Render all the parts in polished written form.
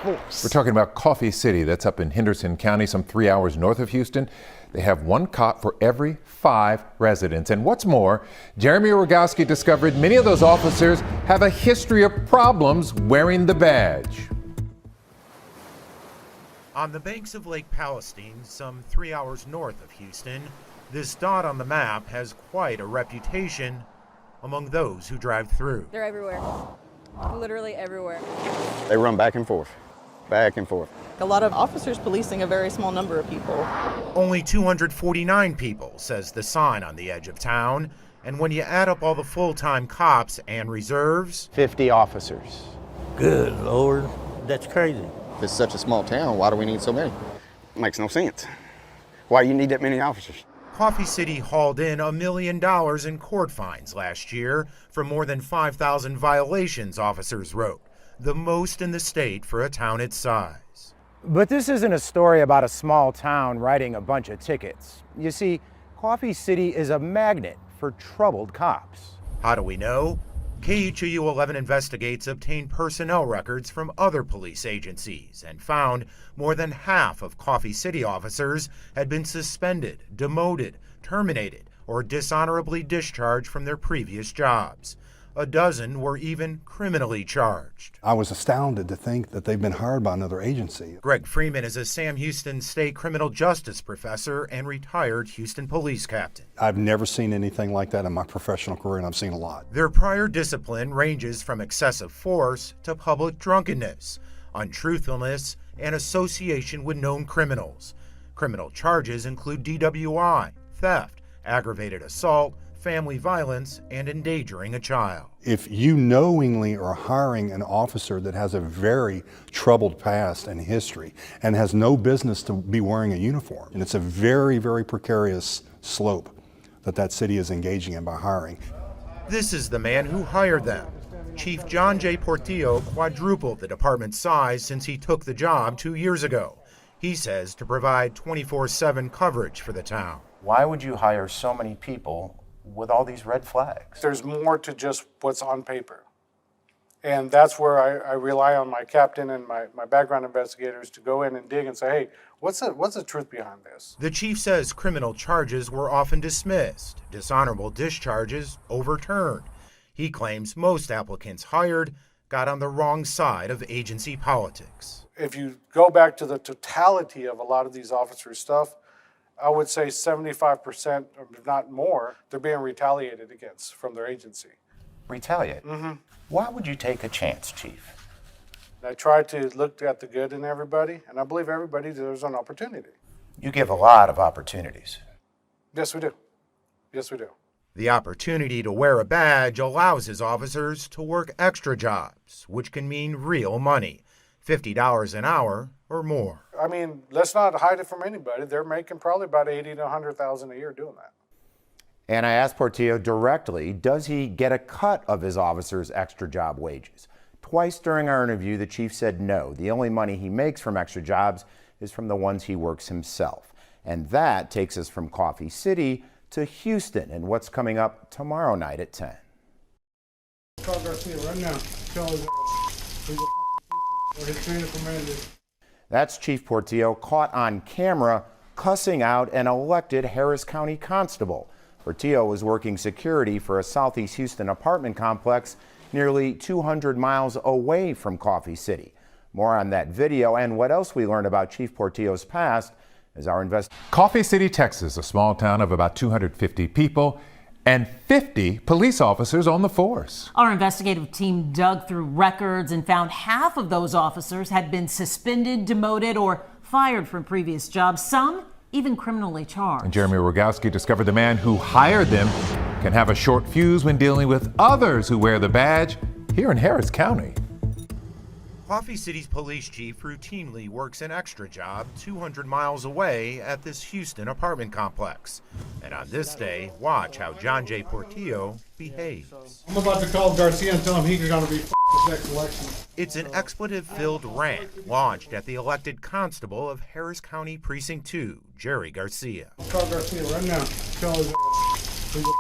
force. We're talking about Coffee City. That's up in Henderson County, some 3 hours north of Houston. They have one cop for every 5 residents. And what's more, Jeremy Rogowski discovered many of those officers have a history of problems wearing the badge. On the banks of Lake Palestine, some 3 hours north of Houston, this dot on the map has quite a reputation among those who drive through. They're everywhere. Literally everywhere. They run back and forth, back and forth. A lot of officers policing a very small number of people. Only 249 people, says the sign on the edge of town. And when you add up all the full-time cops and reserves, 50 officers. Good Lord, that's crazy. If it's such a small town, why do we need so many? Makes no sense. Why do you need that many officers? Coffee City hauled in $1 million in court fines last year for more than 5,000 violations, officers wrote, the most in the state for a town its size. But this isn't a story about a small town writing a bunch of tickets. You see, Coffee City is a magnet for troubled cops. How do we know? KHOU 11 Investigates obtained personnel records from other police agencies and found more than half of Coffee City officers had been suspended, demoted, terminated, or dishonorably discharged from their previous jobs. A dozen were even criminally charged. I was astounded to think that they've been hired by another agency. Greg Freeman is a Sam Houston State criminal justice professor and retired Houston police captain. I've never seen anything like that in my professional career, and I've seen a lot. Their prior discipline ranges from excessive force to public drunkenness, untruthfulness, and association with known criminals. Criminal charges include DWI, theft, aggravated assault, family violence, and endangering a child. If you knowingly are hiring an officer that has a very troubled past and history and has no business to be wearing a uniform, and it's a very, very precarious slope that city is engaging in by hiring. This is the man who hired them. Chief John J. Portillo quadrupled the department's size since he took the job 2 years ago. He says to provide 24/7 coverage for the town. Why would you hire so many people with all these red flags? There's more to just what's on paper. And that's where I rely on my captain and my background investigators to go in and dig and say, hey, what's the truth behind this? The chief says criminal charges were often dismissed, dishonorable discharges overturned. He claims most applicants hired got on the wrong side of agency politics. If you go back to the totality of a lot of these officers' stuff, I would say 75%, or if not more, they're being retaliated against from their agency. Retaliate? Mm-hmm. Why would you take a chance, Chief? I try to look at the good in everybody, and I believe everybody deserves an opportunity. You give a lot of opportunities. Yes, we do. Yes, we do. The opportunity to wear a badge allows his officers to work extra jobs, which can mean real money, $50 an hour or more. I mean, let's not hide it from anybody. They're making probably about $80,000 to $100,000 a year doing that. And I asked Portillo directly, does he get a cut of his officers' extra job wages? Twice during our interview, the chief said no. The only money he makes from extra jobs is from the ones he works himself. And that takes us from Coffee City to Houston and what's coming up tomorrow night at 10. Call Garcia right now. Tell his That's Chief Portillo caught on camera cussing out an elected Harris County constable. Portillo was working security for a Southeast Houston apartment complex nearly 200 miles away from Coffee City. More on that video and what else we learned about Chief Portillo's past as our investigation. Coffee City, Texas, a small town of about 250 people and 50 police officers on the force. Our investigative team dug through records and found half of those officers had been suspended, demoted, or fired from previous jobs, some even criminally charged. And Jeremy Rogowski discovered the man who hired them can have a short fuse when dealing with others who wear the badge here in Harris County. Coffee City's police chief routinely works an extra job 200 miles away at this Houston apartment complex. And on this day, watch how John J. Portillo behaves. I'm about to call Garcia and tell him he's going to be f***ing next election. It's an expletive-filled rant launched at the elected constable of Harris County Precinct 2, Jerry Garcia. Call Garcia right now. Tell his he's a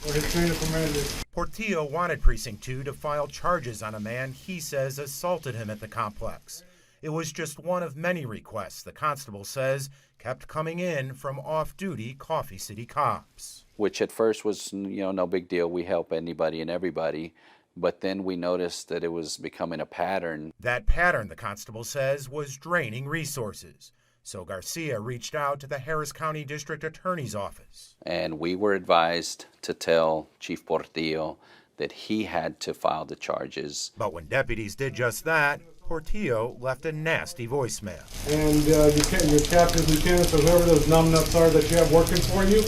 or his train of commanders. Portillo wanted Precinct 2 to file charges on a man he says assaulted him at the complex. It was just one of many requests the constable says kept coming in from off-duty Coffee City cops. Which at first was, no big deal. We help anybody and everybody. But then we noticed that it was becoming a pattern. That pattern, the constable says, was draining resources. So Garcia reached out to the Harris County District Attorney's Office. And we were advised to tell Chief Portillo that he had to file the charges. But when deputies did just that, Portillo left a nasty voicemail. And your captains, lieutenants, or whoever those numbnuts are that you have working for you,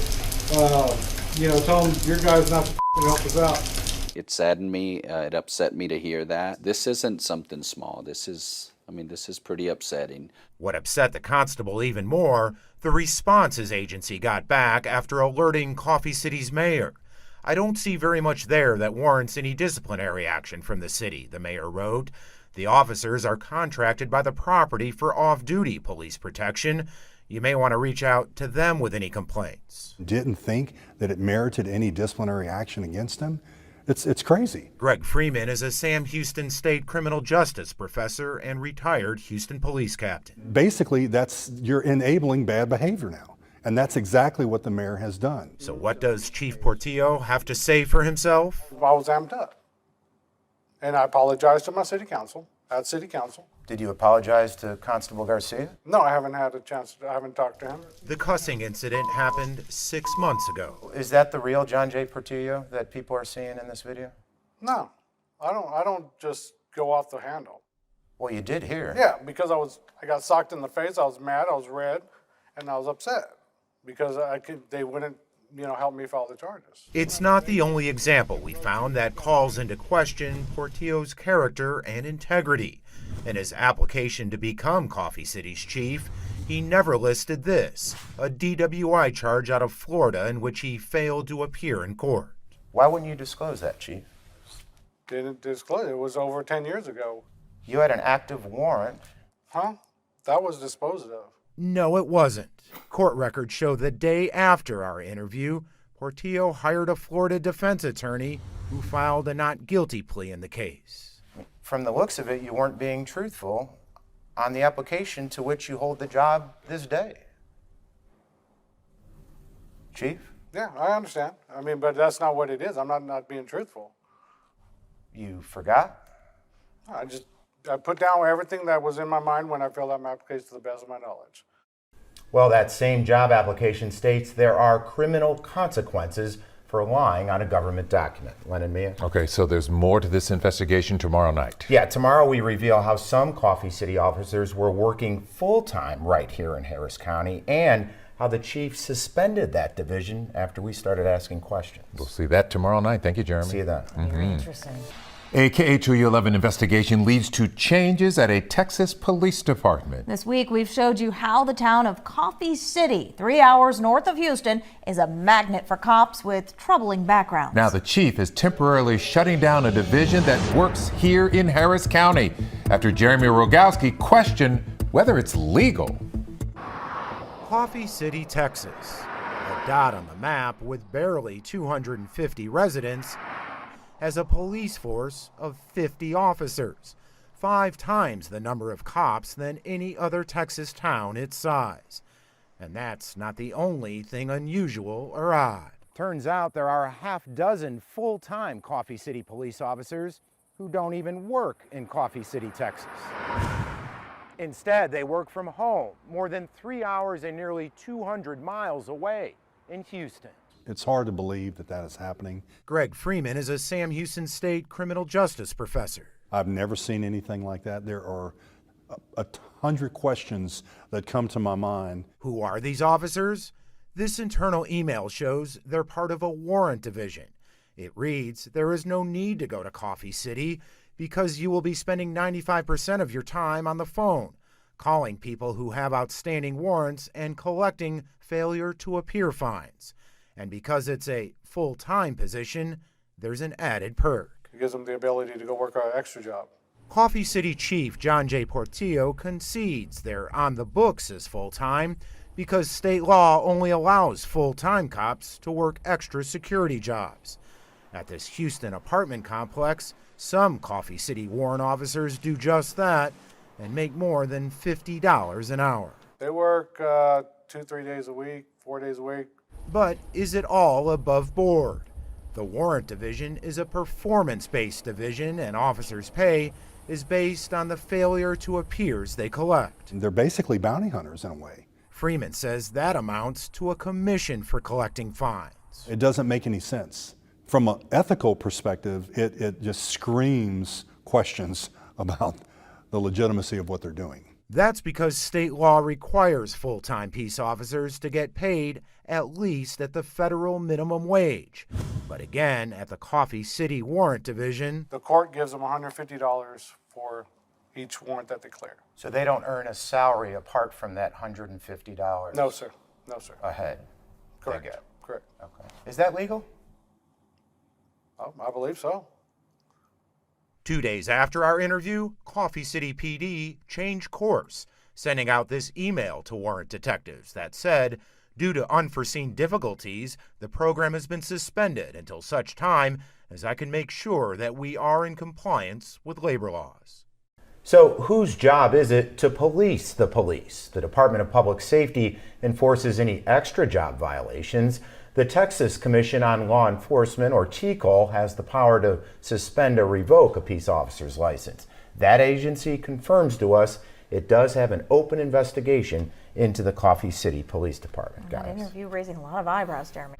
tell them your guys not to help us out. It saddened me, it upset me to hear that. This isn't something small. This is pretty upsetting. What upset the constable even more, the response his agency got back after alerting Coffee City's mayor. I don't see very much there that warrants any disciplinary action from the city, the mayor wrote. The officers are contracted by the property for off-duty police protection. You may want to reach out to them with any complaints. Didn't think that it merited any disciplinary action against him? It's crazy. Greg Freeman is a Sam Houston State criminal justice professor and retired Houston police captain. Basically, you're enabling bad behavior now. And that's exactly what the mayor has done. So what does Chief Portillo have to say for himself? I was amped up. And I apologized to my city council, at city council. Did you apologize to Constable Garcia? No, I haven't had a chance I haven't talked to him. The cussing incident happened 6 months ago. Is that the real John J. Portillo that people are seeing in this video? No, I don't just go off the handle. Well, you did here. Yeah, because I got socked in the face, I was mad, I was red, and I was upset because they wouldn't help me file the charges. It's not the only example we found that calls into question Portillo's character and integrity. In his application to become Coffee City's chief, he never listed this, a DWI charge out of Florida in which he failed to appear in court. Why wouldn't you disclose that, Chief? Didn't disclose. It was over 10 years ago. You had an active warrant. Huh? That was disposed of. No, it wasn't. Court records show the day after our interview, Portillo hired a Florida defense attorney who filed a not guilty plea in the case. From the looks of it, you weren't being truthful on the application to which you hold the job this day. Chief? Yeah, I understand. But that's not what it is. I'm not being truthful. You forgot? I put down everything that was in my mind when I filled out my application to the best of my knowledge. Well, that same job application states there are criminal consequences for lying on a government document. Len and Mia? Okay, so there's more to this investigation tomorrow night. Yeah, tomorrow we reveal how some Coffee City officers were working full-time right here in Harris County and how the chief suspended that division after we started asking questions. We'll see that tomorrow night. Thank you, Jeremy. See you then. Very interesting. A KHOU11 investigation leads to changes at a Texas police department. This week, we've showed you how the town of Coffee City, 3 hours north of Houston, is a magnet for cops with troubling backgrounds. Now, the chief is temporarily shutting down a division that works here in Harris County after Jeremy Rogowski questioned whether it's legal. Coffee City, Texas, a dot on the map with barely 250 residents, has a police force of 50 officers, 5 times the number of cops than any other Texas town its size. And that's not the only thing unusual or odd. Turns out there are a half-dozen full-time Coffee City police officers who don't even work in Coffee City, Texas. Instead, they work from home, more than 3 hours and nearly 200 miles away in Houston. It's hard to believe that is happening. Greg Freeman is a Sam Houston State criminal justice professor. I've never seen anything like that. There are 100 questions that come to my mind. Who are these officers? This internal email shows they're part of a warrant division. It reads, there is no need to go to Coffee City because you will be spending 95% of your time on the phone, calling people who have outstanding warrants and collecting failure to appear fines. And because it's a full-time position, there's an added perk. It gives them the ability to go work an extra job. Coffee City Chief John J. Portillo concedes they're on the books as full-time because state law only allows full-time cops to work extra security jobs. At this Houston apartment complex, some Coffee City warrant officers do just that, and make more than $50 an hour. They work 2-3 days a week, 4 days a week. But is it all above board? The Warrant Division is a performance-based division, and officers' pay is based on the failure to appears they collect. They're basically bounty hunters in a way. Freeman says that amounts to a commission for collecting fines. It doesn't make any sense. From an ethical perspective, it just screams questions about the legitimacy of what they're doing. That's because state law requires full-time peace officers to get paid at least at the federal minimum wage. But again, at the Coffee City Warrant Division, The court gives them $150 for each warrant that they clear. So they don't earn a salary apart from that $150? No, sir. No, sir. A head? Correct. They get. Correct. Okay. Is that legal? Oh, I believe so. 2 days after our interview, Coffee City PD changed course, sending out this email to warrant detectives that said, due to unforeseen difficulties, the program has been suspended until such time as I can make sure that we are in compliance with labor laws. So whose job is it to police the police? The Department of Public Safety enforces any extra job violations. The Texas Commission on Law Enforcement, or TCOL, has the power to suspend or revoke a peace officer's license. That agency confirms to us it does have an open investigation into the Coffee City Police Department, guys. That interview raising a lot of eyebrows, Jeremy.